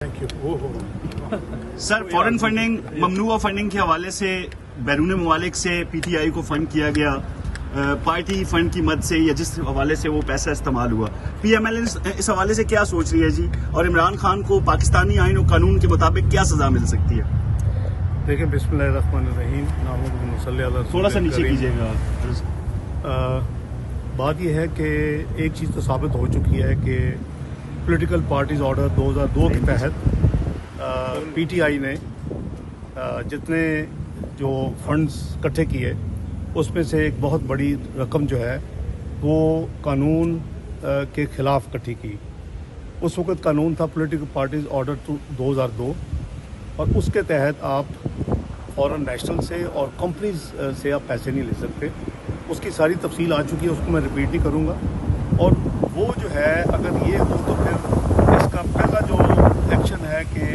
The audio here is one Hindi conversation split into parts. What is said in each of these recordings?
Thank you. Sir, foreign funding, ममनुआ फंडिंग के हवाले से बैरून मुमालिक से पीटीआई को फंड किया गया, पार्टी फंड की मद से या जिस हवाले से वो पैसा इस्तेमाल हुआ, पीएमएल इस हवाले से क्या सोच रही है जी? और इमरान खान को पाकिस्तानी आईन और कानून के मुताबिक क्या सजा मिल सकती है? देखिए, बिस्मिल्लाहिर्रहमानिर्रहीम, थोड़ा सा नीचे कीजिएगा। बात यह है कि एक चीज़ तो साबित हो चुकी है कि पॉलिटिकल पार्टीज ऑर्डर 2002 के तहत पीटीआई ने जितने जो फंड्स इकट्ठे किए उसमें से एक बहुत बड़ी रकम जो है वो कानून के खिलाफ इकट्ठी की। उस वक़्त कानून था पॉलिटिकल पार्टीज ऑर्डर 2002 और उसके तहत आप फॉरेन नेशनल से और कंपनीज से आप पैसे नहीं ले सकते। उसकी सारी तफसील आ चुकी है, उसको मैं रिपीट नहीं करूँगा। और वो जो है, अगर ये हो तो फिर इसका पहला जो एक्शन है कि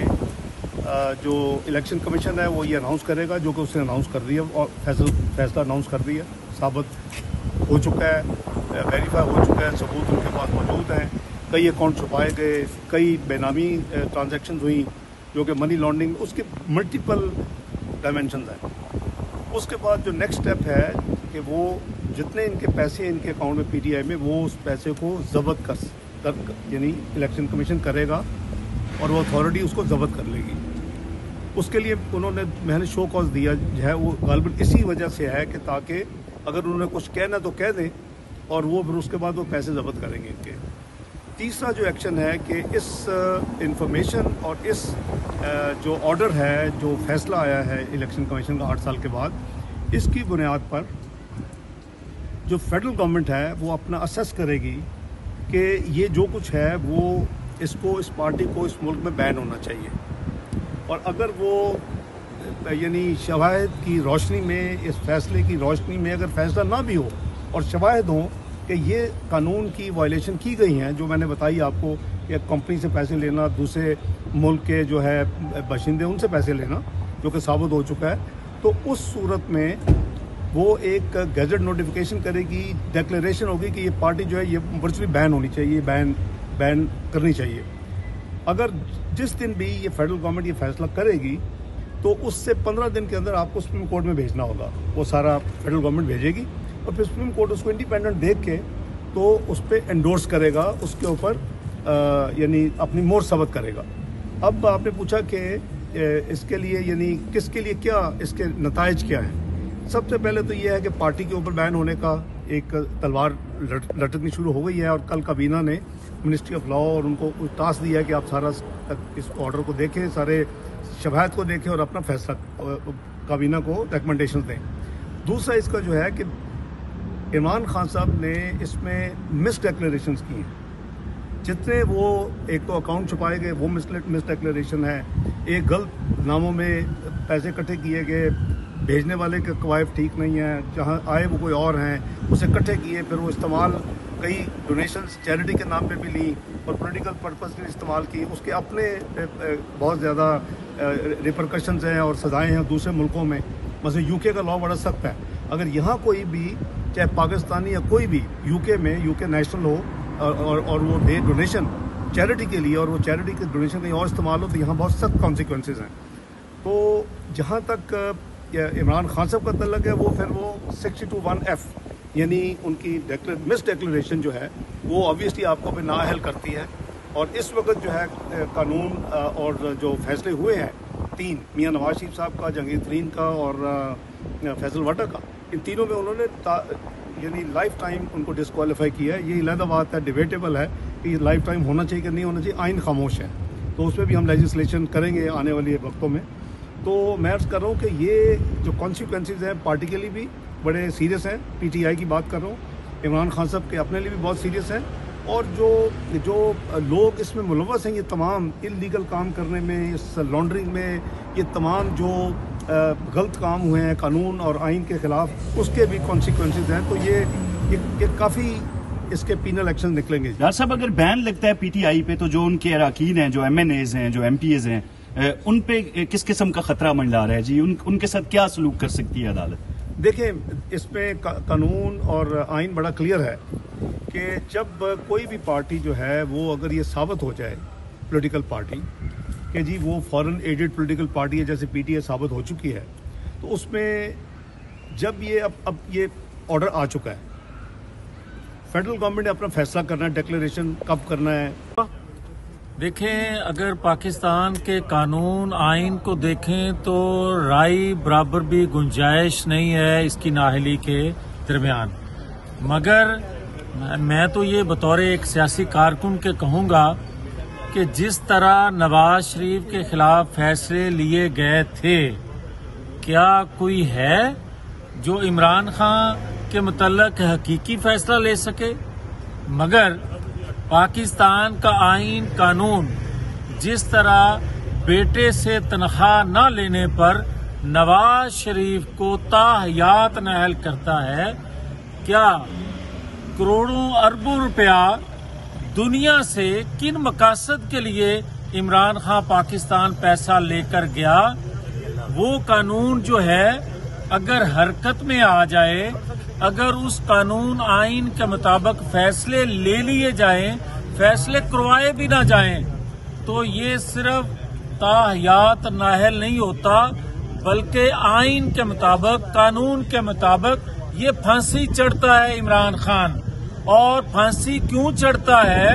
जो इलेक्शन कमीशन है वो ये अनाउंस करेगा, जो कि उसने अनाउंस कर दिया और फैसला अनाउंस कर दिया, साबित हो चुका है, वेरीफाई हो चुका है, सबूत उनके पास मौजूद हैं। कई अकाउंट छुपाए गए, कई बेनामी ट्रांजैक्शंस हुई जो कि मनी लॉन्ड्रिंग, उसके मल्टीपल डायमेंशंस हैं। उसके बाद जो नेक्स्ट स्टेप है कि वो जितने इनके पैसे इनके अकाउंट में पीटीआई में, वो उस पैसे को जब्त कर यानी इलेक्शन कमीशन करेगा और वो अथॉरिटी उसको जब्त कर लेगी। उसके लिए मैंने शो कॉज दिया जो है वो गालिबन इसी वजह से है कि ताकि अगर उन्होंने कुछ कहना तो कह दें और वो फिर उसके बाद वो पैसे जब्त करेंगे इनके। तीसरा जो एक्शन है कि इस इंफॉर्मेशन और इस जो ऑर्डर है, जो फैसला आया है इलेक्शन कमीशन का 8 साल के बाद, इसकी बुनियाद पर जो फेडरल गवर्नमेंट है वो अपना असेस करेगी कि ये जो कुछ है वो इसको, इस पार्टी को इस मुल्क में बैन होना चाहिए। और अगर वो यानी शवाहिद की रोशनी में, इस फैसले की रोशनी में अगर फैसला ना भी हो और शवाहिद हों कि ये कानून की वायलेशन की गई हैं, जो मैंने बताई आपको कि कंपनी से पैसे लेना, दूसरे मुल्क के जो है बाशिंदे उनसे पैसे लेना, जो कि साबित हो चुका है, तो उस सूरत में वो एक गैजेट नोटिफिकेशन करेगी, डिक्लेरेशन होगी कि ये पार्टी जो है ये वर्चुअली बैन होनी चाहिए, बैन करनी चाहिए। अगर जिस दिन भी ये फेडरल गवर्नमेंट ये फैसला करेगी तो उससे 15 दिन के अंदर आपको सुप्रीम कोर्ट में भेजना होगा। वो सारा फेडरल गवर्नमेंट भेजेगी और फिर सुप्रीम कोर्ट उसको इंडिपेंडेंट देख के तो उस पर एंडोर्स करेगा, उसके ऊपर यानी अपनी मोहर सबत करेगा। अब आपने पूछा कि इसके लिए यानी किसके लिए क्या इसके नताइज क्या हैं। सबसे पहले तो ये है कि पार्टी के ऊपर बैन होने का एक तलवार लटकनी शुरू हो गई है और कल काबीना ने मिनिस्ट्री ऑफ लॉ और उनको टास्क दिया है कि आप सारा इस ऑर्डर को देखें, सारे शवाहिद को देखें और अपना फैसला काबीना को रिकमेंडेशन दें। दूसरा इसका जो है कि इमरान खान साहब ने इसमें मिस डिक्लेरेशंस की हैं। जितने वो एक तो अकाउंट छुपाए गए वो मिस डिक्लेरेशन है, एक गलत नामों में पैसे इकट्ठे किए गए, भेजने वाले के कवायद ठीक नहीं है, जहाँ आए वो कोई और हैं, उसे इकट्ठे किए, फिर वो इस्तेमाल कई डोनेशंस चैरिटी के नाम पे भी ली और पॉलिटिकल पर्पस के लिए इस्तेमाल की। उसके अपने बहुत ज़्यादा रिपरकशंस हैं और सज़ाएँ हैं दूसरे मुल्कों में। मतलब यूके का लॉ बड़ा सख्त है, अगर यहाँ कोई भी चाहे पाकिस्तानी या कोई भी यूके नेशनल हो और वो दे डोनेशन चैरिटी के लिए और वो चैरिटी के डोनेशन कहीं और इस्तेमाल हो तो यहाँ बहुत सख्त कॉन्सिक्वेंसेज हैं। तो जहाँ तक इमरान खान साहब का तल्लक है वो फिर वो 62(1)(f यानी उनकी मिस डिक्लेरेशन जो है वो ऑब्वियसली आपको भी नाअहल करती है। और इस वक्त जो है कानून और जो फैसले हुए हैं 3, मियां नवाज शरीफ साहब का, जहांगीर तरीन का और फैसल वाटा का, इन तीनों में उन्होंने यानी लाइफ टाइम उनको डिस्क्वालीफाई किया है। ये अलग बात है, डिबेटेबल है कि लाइफ टाइम होना चाहिए कि नहीं होना चाहिए, आइन खामोश है। तो उसमें भी हम लेजिस्लेशन करेंगे आने वाले वक्तों में। तो मैं अर्ज़ कर रहा हूँ कि ये जो कॉन्सिक्वेंसेज हैं पार्टी के लिए भी बड़े सीरियस हैं। पीटीआई की बात कर रहा हूँ, इमरान खान साहब के अपने लिए भी बहुत सीरियस है। और जो लोग इसमें मुलव्वस हैं, ये तमाम इल्लीगल काम करने में, इस लॉन्ड्रिंग में, ये तमाम जो गलत काम हुए हैं कानून और आइन के ख़िलाफ़, उसके भी कॉन्सिक्वेंसेज हैं। तो ये काफ़ी इसके पीनल एक्शन निकलेंगे। डॉक्टर साहब, अगर बैन लगता है पीटीआई पे तो जो उनके अरकान हैं, जो एमएनएज हैं, जो एमपीएज हैं, उन पे किस किस्म का खतरा मंडरा रहा है जी? उनके साथ क्या सलूक कर सकती है अदालत? देखिए, इसमें कानून और आइन बड़ा क्लियर है कि जब कोई भी पार्टी जो है वो अगर ये साबित हो जाए पॉलिटिकल पार्टी कि जी वो फॉरेन एडेड पॉलिटिकल पार्टी है जैसे पीटीआई साबित हो चुकी है, तो उसमें जब ये अब ये ऑर्डर आ चुका है, फेडरल गवर्नमेंट ने अपना फैसला करना है, डिक्लेरेशन कब करना है। देखें, अगर पाकिस्तान के कानून आइन को देखें तो राय बराबर भी गुंजाइश नहीं है इसकी नाअहली के दरमियान। मगर मैं तो ये बतौर एक सियासी कारकुन के कहूँगा कि जिस तरह नवाज शरीफ के खिलाफ फैसले लिए गए थे, क्या कोई है जो इमरान खान के मुतल्लक हकीकी फैसला ले सके? मगर पाकिस्तान का आइन कानून जिस तरह बेटे से तनख्वाह न लेने पर नवाज शरीफ को ताहयात नाअहल करता है, क्या करोड़ों अरबों रुपया दुनिया से किन मकासद के लिए इमरान खान पाकिस्तान पैसा लेकर गया, वो कानून जो है अगर हरकत में आ जाए, अगर उस कानून आइन के मुताबिक फैसले ले लिए जाएं, फैसले करवाए भी ना जाएं, तो ये सिर्फ ताहयात नाअहल नहीं होता, बल्कि आइन के मुताबिक, कानून के मुताबिक ये फांसी चढ़ता है इमरान खान। और फांसी क्यों चढ़ता है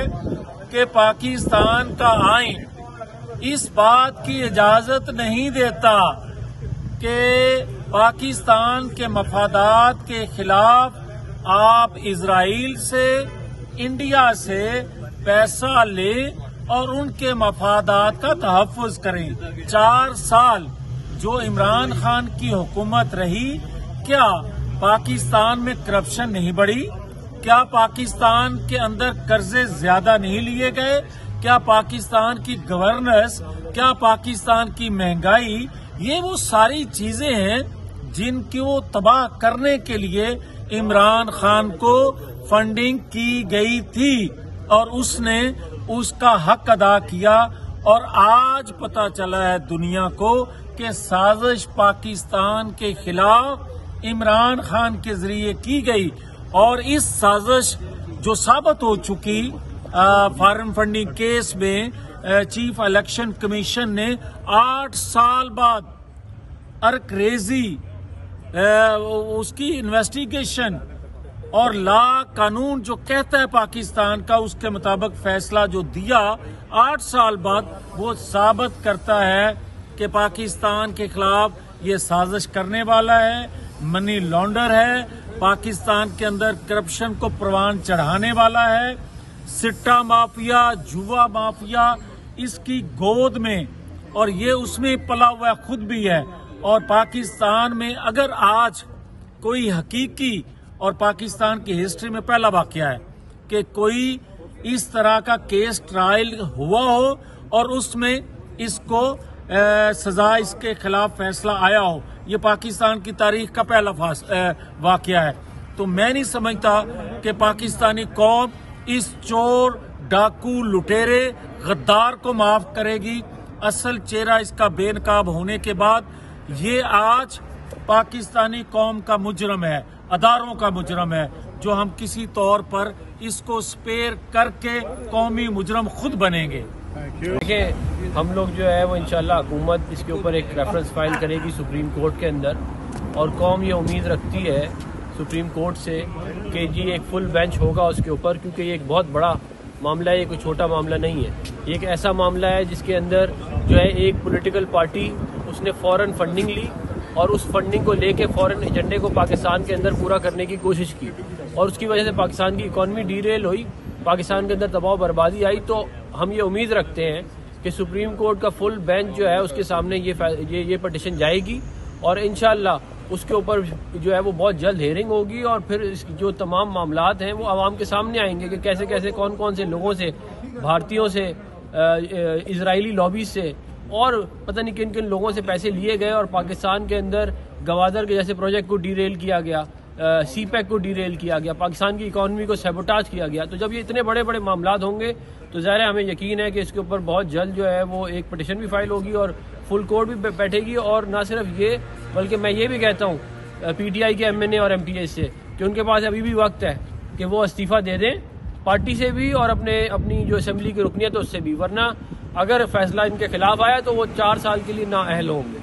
कि पाकिस्तान का आइन इस बात की इजाजत नहीं देता कि पाकिस्तान के मफादात के खिलाफ आप इजराइल से, इंडिया से पैसा लें और उनके मफादात का तहफ़्फ़ुज़ करें। 4 साल जो इमरान खान की हुकूमत रही, क्या पाकिस्तान में करप्शन नहीं बढ़ी? क्या पाकिस्तान के अंदर कर्जे ज्यादा नहीं लिए गए? क्या पाकिस्तान की गवर्नेंस, क्या पाकिस्तान की महंगाई, ये वो सारी चीजें हैं जिनको तबाह करने के लिए इमरान खान को फंडिंग की गई थी और उसने उसका हक अदा किया। और आज पता चला है दुनिया को कि साजिश पाकिस्तान के खिलाफ इमरान खान के जरिए की गई और इस साजिश जो साबित हो चुकी फॉरेन फंडिंग केस में चीफ इलेक्शन कमीशन ने 8 साल बाद अरकरेजी उसकी इन्वेस्टिगेशन और ला कानून जो कहता है पाकिस्तान का, उसके मुताबिक फैसला जो दिया 8 साल बाद, वो साबित करता है कि पाकिस्तान के खिलाफ ये साजिश करने वाला है, मनी लॉन्डर है, पाकिस्तान के अंदर करप्शन को परवान चढ़ाने वाला है, सिट्टा माफिया, जुआ माफिया इसकी गोद में, और ये उसमें पला हुआ खुद भी है। और पाकिस्तान में अगर आज कोई हकीकी, और पाकिस्तान की हिस्ट्री में पहला वाकया है कि कोई इस तरह का केस ट्रायल हुआ हो और उसमें इसको सजा, इसके खिलाफ फैसला आया हो, ये पाकिस्तान की तारीख का पहला वाकया है। तो मैं नहीं समझता कि पाकिस्तानी कौम इस चोर, डाकू, लुटेरे, गद्दार को माफ करेगी। असल चेहरा इसका बेनकाब होने के बाद ये आज पाकिस्तानी कौम का मुजरम है, अदारों का मुजरम है, जो हम किसी तौर पर इसको स्पेयर करके कौमी मुजरम खुद बनेंगे। देखिए, हम लोग जो है वो इंशाल्लाह हुकूमत इसके ऊपर एक रेफरेंस फाइल करेगी सुप्रीम कोर्ट के अंदर, और कौम ये उम्मीद रखती है सुप्रीम कोर्ट से कि जी एक फुल बेंच होगा उसके ऊपर, क्योंकि ये एक बहुत बड़ा मामला है, ये कोई छोटा मामला नहीं है। ये एक ऐसा मामला है जिसके अंदर जो है एक पॉलिटिकल पार्टी उसने फॉरेन फंडिंग ली और उस फंडिंग को लेके फॉरेन एजेंडे को पाकिस्तान के अंदर पूरा करने की कोशिश की, और उसकी वजह से पाकिस्तान की इकॉनमी डीरेल हुई, पाकिस्तान के अंदर तबाह बर्बादी आई। तो हम ये उम्मीद रखते हैं कि सुप्रीम कोर्ट का फुल बेंच जो है उसके सामने ये पटिशन जाएगी और इंशाल्लाह उसके ऊपर जो है वो बहुत जल्द हेयरिंग होगी, और फिर जो तमाम मामलात हैं वो आवाम के सामने आएंगे कि कैसे कैसे कौन कौन से लोगों से, भारतीयों से, इजरायली लॉबी से और पता नहीं किन किन लोगों से पैसे लिए गए और पाकिस्तान के अंदर गवादर के जैसे प्रोजेक्ट को डीरेल किया गया, सीपैक को डीरेल किया गया, पाकिस्तान की इकॉनमी को सैबोटाज किया गया। तो जब ये इतने बड़े बड़े मामलात होंगे तो ज़ाहिर है हमें यकीन है कि इसके ऊपर बहुत जल्द जो है वो एक पटिशन भी फाइल होगी और फुल कोर्ट भी बैठेगी। और ना सिर्फ ये, बल्कि मैं ये भी कहता हूँ पीटीआई के एमएनए और एमपीए से कि उनके पास अभी भी वक्त है कि वो इस्तीफ़ा दे दें पार्टी से भी और अपनी जो असेंबली की रुकनियत है उससे भी, वरना अगर फैसला इनके खिलाफ आया तो वो 4 साल के लिए नाअहल होंगे।